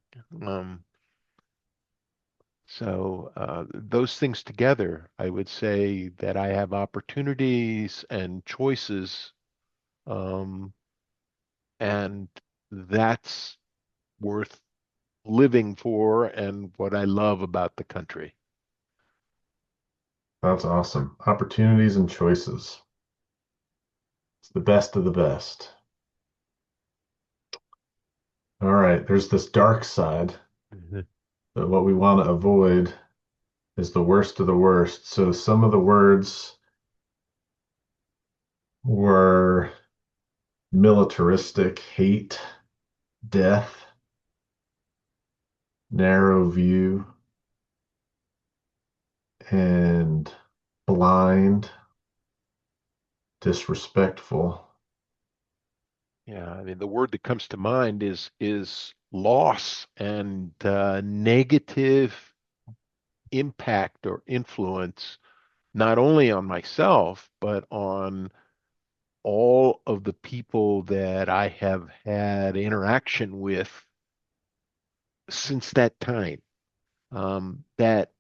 Um, so those things together, I would say that I have opportunities and choices, um, and that's worth living for and what I love about the country. That's awesome. Opportunities and choices. It's the best of the best. All right, there's this dark side Mhm. that what we want to avoid is the worst of the worst. So some of the words were militaristic, hate, death, narrow view, and blind, disrespectful. Yeah, I mean the word that comes to mind is loss and negative impact or influence, not only on myself, but on all of the people that I have had interaction with since that time. That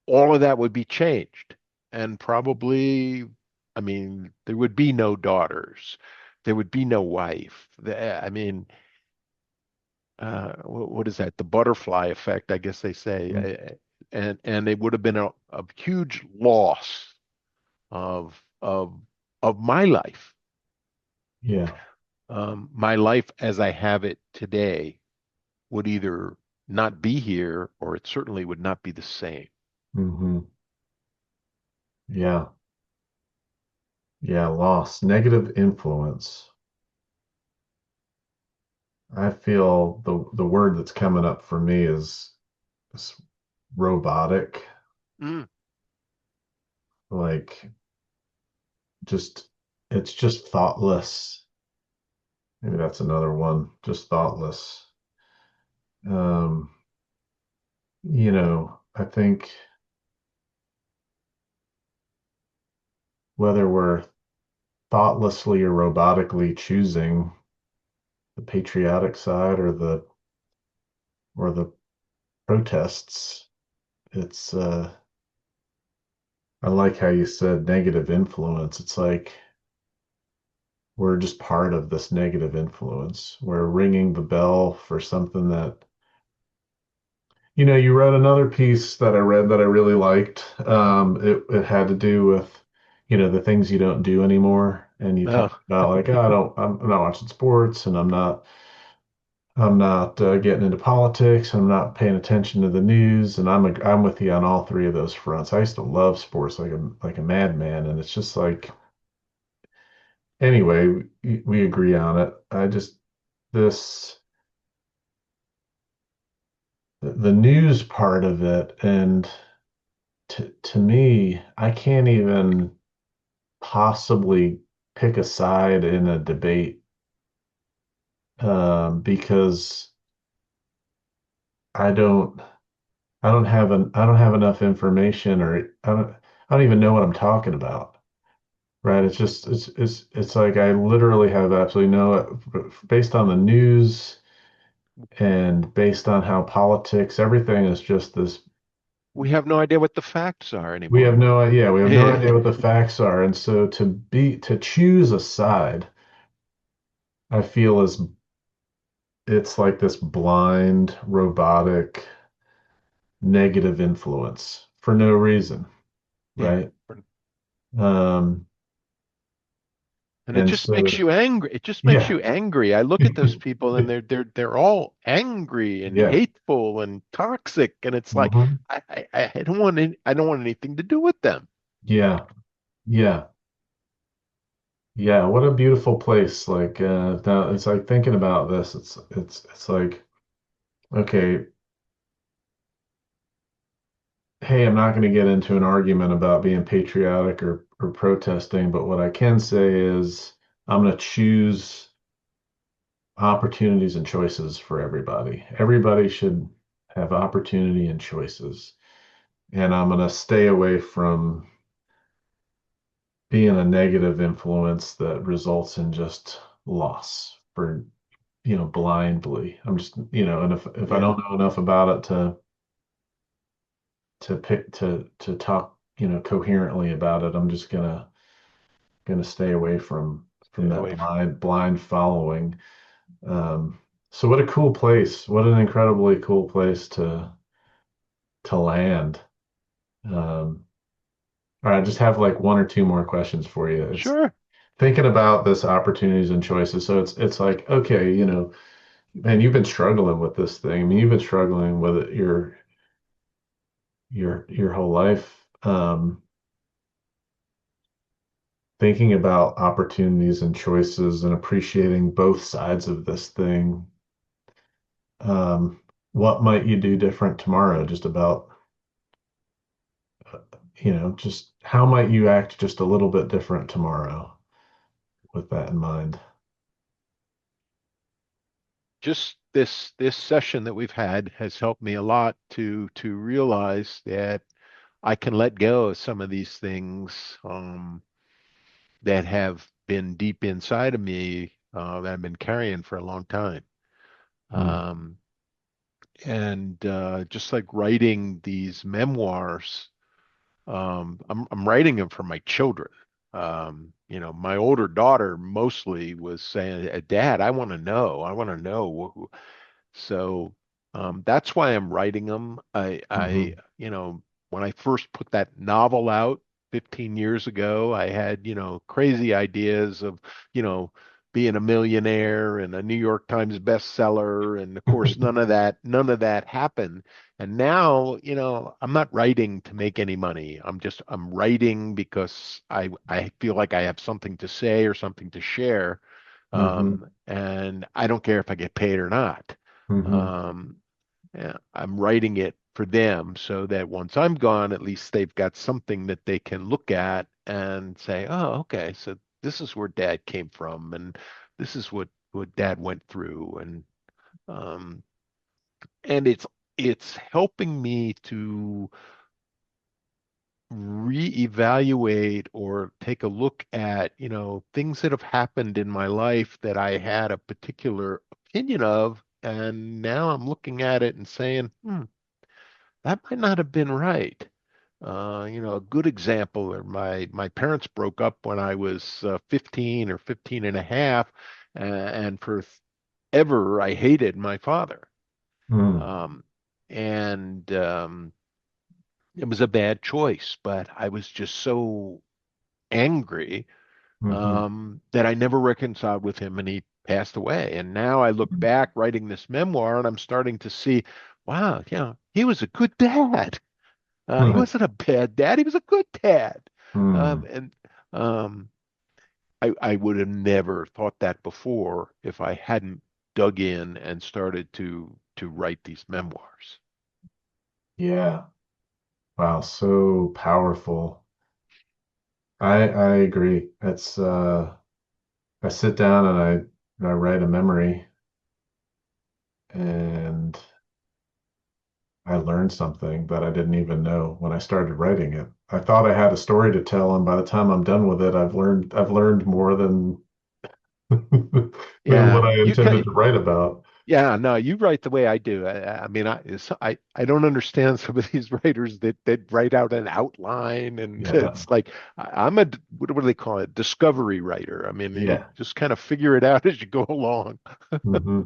all of that would be changed. And probably, I mean, there would be no daughters. There would be no wife. I mean, what is that? The butterfly effect, I guess they say. And it would have been a huge loss of of my life. Yeah. My life as I have it today would either not be here or it certainly would not be the same. Hmm. Yeah. Yeah. Loss, negative influence. I feel the word that's coming up for me is robotic, Mm, like just it's just thoughtless. Maybe that's another one, just thoughtless. Um, I think whether we're thoughtlessly or robotically choosing the patriotic side or the protests, it's I like how you said negative influence. It's like we're just part of this negative influence. We're ringing the bell for something that, you wrote another piece that I read that I really liked. It had to do with, the things you don't do anymore. And you talk oh, about like, oh, I'm not watching sports and I'm not getting into politics. I'm not paying attention to the news. And I'm with you on all three of those fronts. I used to love sports like a madman. And it's just like, anyway, we agree on it. This, the news part of it, and to me, I can't even possibly pick a side in a debate because I don't I don't have enough information, or I don't even know what I'm talking about. Right? It's just it's like I literally have absolutely no, based on the news and based on how politics, everything is just this. we have no idea what the facts are We anymore. have no idea. We have no idea what the facts are. And so to choose a side, I feel is it's like this blind, robotic, negative influence for no reason, Yeah. right? Um, And it and just makes so you angry. It just makes yeah, you angry. I look at those people and they're all angry and yeah, hateful and toxic. And it's like mhm, I don't want I don't want anything to do with them. yeah, yeah, yeah. What a beautiful place! Like now, it's like thinking about this. It's like okay, hey, I'm not going to get into an argument about being patriotic or protesting, but what I can say is I'm going to choose opportunities and choices for everybody. Everybody should have opportunity and choices. And I'm going to stay away from being a negative influence that results in just loss for, blindly. I'm just, and if I Yeah. don't know enough about it to pick to talk, coherently about it, I'm just gonna stay away from Stay that away from blind following. Um, So what a cool place. What an incredibly cool place to land. Um, all right, I just have like one or two more questions for you. It's Sure. thinking about this opportunities and choices. So it's like, okay, man, you've been struggling with this thing. I mean, you've been struggling with it your whole life. Thinking about opportunities and choices and appreciating both sides of this thing. Um, what might you do different tomorrow? Just about, just how might you act just a little bit different tomorrow with that in mind? Just this session that we've had has helped me a lot to realize that I can let go of some of these things that have been deep inside of me that I've been carrying for a long time. Mm, Um, and just like writing these memoirs, I'm writing them for my children. My older daughter mostly was saying, "Dad, I want to know." So that's why I'm writing them. hmm When I first put that novel out 15 years ago, I had, crazy ideas of, you know, being a millionaire and a New York Times bestseller. And of course, none of that happened. And now, I'm not writing to make any money. I'm writing because I feel like I have something to say or something to share. hmm And I don't care if I get paid or not. hmm Um, yeah, I'm writing it for them so that once I'm gone, at least they've got something that they can look at and say, "Oh, okay, so this is where Dad came from, and this is what Dad went through," um, and it's helping me to reevaluate or take a look at, things that have happened in my life that I had a particular opinion of, and now I'm looking at it and saying, that might not have been right. A good example, or my parents broke up when I was 15 or 15 and a half, and for ever I hated my father. hmm Um, and It was a bad choice, but I was just so angry hmm that I never reconciled with him, and he passed away. And now I look back writing this memoir, and I'm starting to see, wow, he was a good dad. He hmm wasn't a bad dad. He was a good dad. hmm And um, I would have never thought that before if I hadn't dug in and started to write these memoirs. Yeah. Wow, so powerful. I agree. I sit down and I write a memory and I learned something that I didn't even know when I started writing it. I thought I had a story to tell, and by the time I'm done with it, I've learned more than than what Yeah, I you intended can. to write about. Yeah, no, you write the way I do. I mean, I don't understand some of these writers that write out an outline, and Yeah. it's like I'm a what do they call it? Discovery writer. I mean, you Yeah. just kind of figure it out as you go along. hmm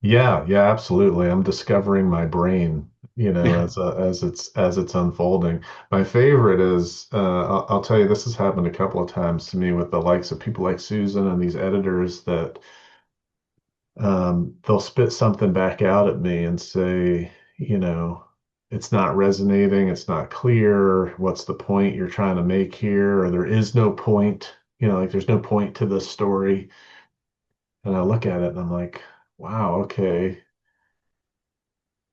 Yeah, yeah, absolutely. I'm discovering my brain, as it's unfolding. My favorite is I'll tell you this has happened a couple of times to me with the likes of people like Susan and these editors that they'll spit something back out at me and say, it's not resonating, it's not clear. What's the point you're trying to make here? Or there is no point, like there's no point to this story. And I look at it and I'm like, wow, okay.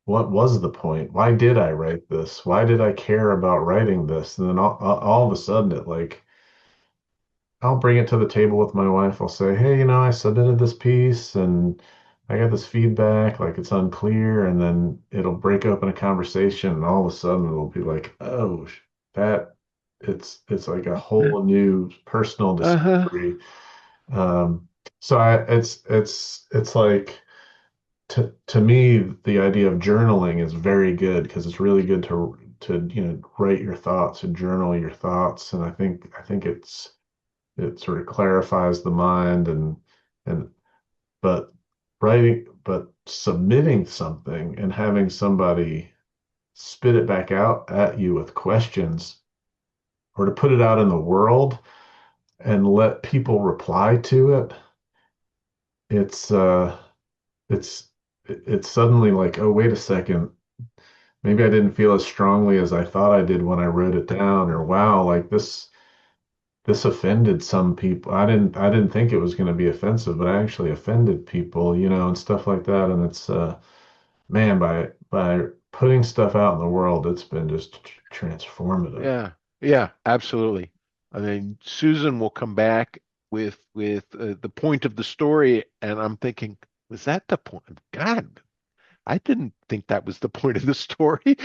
What was the point? Why did I write this? Why did I care about writing this? And then all of a sudden it like I'll bring it to the table with my wife. I'll say, hey, I submitted this piece and I got this feedback, like it's unclear, and then it'll break open a conversation, and all of a sudden it'll be like, oh, that it's like a whole new personal Uh-huh. discovery. Um, so it's like to me the idea of journaling is very good because it's really good to write your thoughts and journal your thoughts, and I think it sort of clarifies the mind and but but submitting something and having somebody spit it back out at you with questions, or to put it out in the world and let people reply to it, it's it's it's suddenly like, oh, wait a second, maybe I didn't feel as strongly as I thought I did when I wrote it down, or wow, like this offended some people. I didn't think it was going to be offensive, but I actually offended people, and stuff like that. And it's man, by putting stuff out in the world, it's been just transformative. Yeah, yeah, absolutely. I mean, Susan will come back with the point of the story, and I'm thinking, was that the point? God, I didn't think that was the point of the story,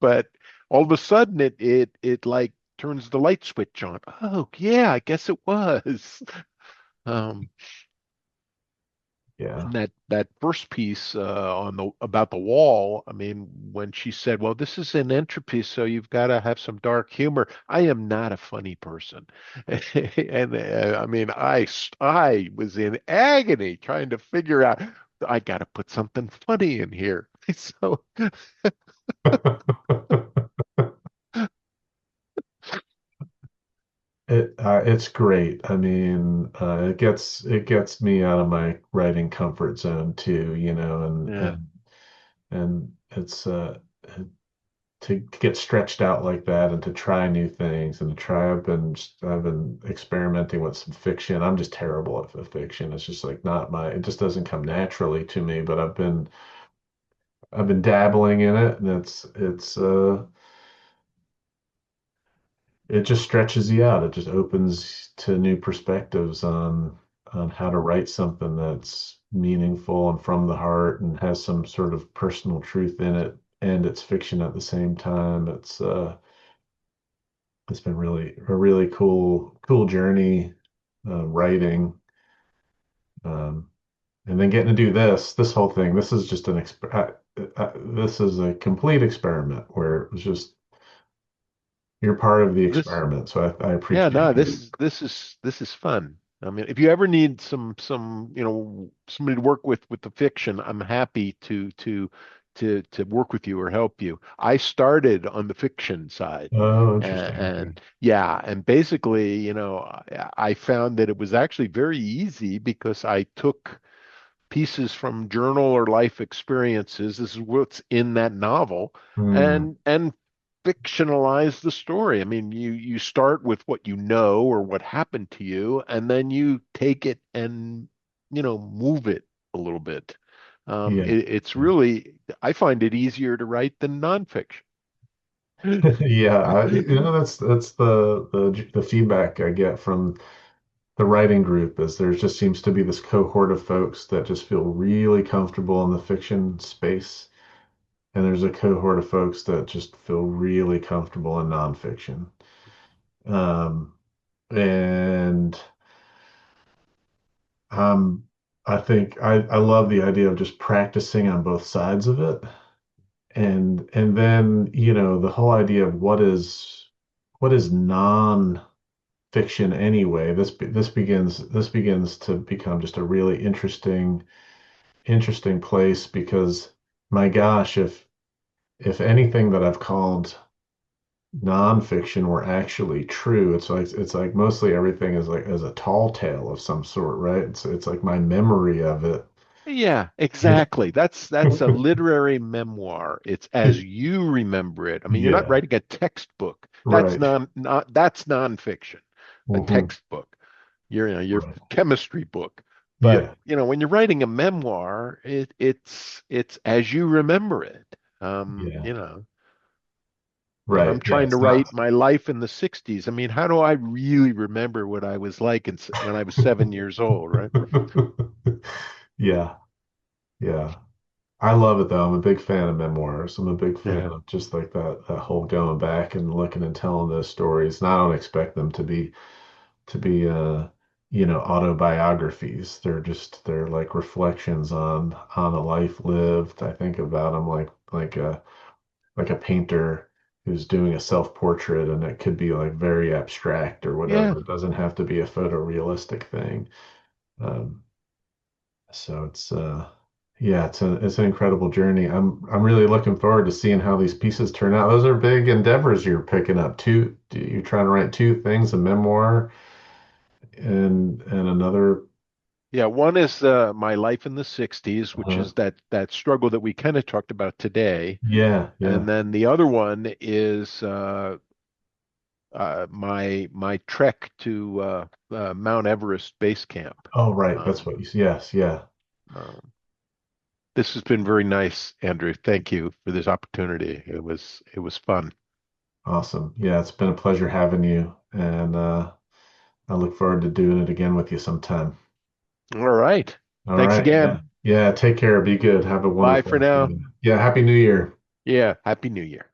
but all of a sudden it like turns the light switch on. Oh, yeah, I guess it was. Um, Yeah. and that first piece on the about the wall, I mean, when she said, "Well, this is an entropy, so you've got to have some dark humor." I am not a funny person, and I mean, I was in agony trying to figure out. I got to put something funny in here. So It's great. I mean, it gets me out of my writing comfort zone too, and yeah, and it's to get stretched out like that and to try new things and to try. I've been experimenting with some fiction. I'm just terrible at the fiction. It's just like not my. It just doesn't come naturally to me. But I've been dabbling in it, and it just stretches you out. It just opens to new perspectives on how to write something that's meaningful and from the heart and has some sort of personal truth in it, and it's fiction at the same time. It's been really a really cool journey, writing, um, and then getting to do this whole thing. This is just this is a complete experiment where it was just you're part of the this experiment. So I yeah, appreciate no, you. this is fun. I mean, if you ever need some somebody to work with the fiction, I'm happy to work with you or help you. I started on the fiction side, Oh, and, interesting. Okay. and yeah, and basically, I found that it was actually very easy because I took pieces from journal or life experiences. This is what's in that novel, Hmm. and fictionalize the story. I mean, you start with what you know or what happened to you, and then you take it and move it a little bit. Yeah. It's really I find it easier to write than nonfiction. Yeah. That's the feedback I get from the writing group is there just seems to be this cohort of folks that just feel really comfortable in the fiction space. And there's a cohort of folks that just feel really comfortable in nonfiction. Um, and um, I think I love the idea of just practicing on both sides of it. And then, the whole idea of what is non-fiction anyway. This begins to become just a really interesting place because my gosh, if anything that I've called nonfiction were actually true, it's like mostly everything is like as a tall tale of some sort, right? It's like my memory of it. Yeah, Yeah. exactly. That's a literary memoir. It's as you remember it. I mean, you're not Yeah, writing a textbook. That's right. not nonfiction. A Hmm. textbook. Your Right. chemistry book. But Yeah, when you're writing a memoir, it's as you remember it. yeah, When I'm right. Yeah, trying to it's not. write my life in the 60s, I mean, how do I really remember what I was like when I was 7 years old, right? Yeah, yeah. I love it though. I'm a big fan of memoirs. I'm a big fan Yeah. of just like that whole going back and looking and telling those stories. And I don't expect them to be autobiographies. They're like reflections on a life lived. I think about them like a painter who's doing a self-portrait, and it could be like very abstract or Yeah. whatever. It doesn't have to be a photorealistic thing. Um, So yeah, it's an incredible journey. I'm really looking forward to seeing how these pieces turn out. Those are big endeavors you're picking up. You're trying to write two things, a memoir and another. Yeah, one is my life in the 60s, which uh is that struggle that we kind of talked about today. Yeah, And yeah. then the other one is my trek to Mount Everest base camp. Oh, right. That's Um, what yes, yeah. um, this has been very nice, Andrew. Thank you for this opportunity. It was fun. Awesome. Yeah, it's been a pleasure having you, and I look forward to doing it again with you sometime. All right. All Thanks right. Yeah. again. Yeah. Take care. Be good. Have a Bye wonderful for now. afternoon. Yeah. Happy New Year. Yeah, Happy New Year.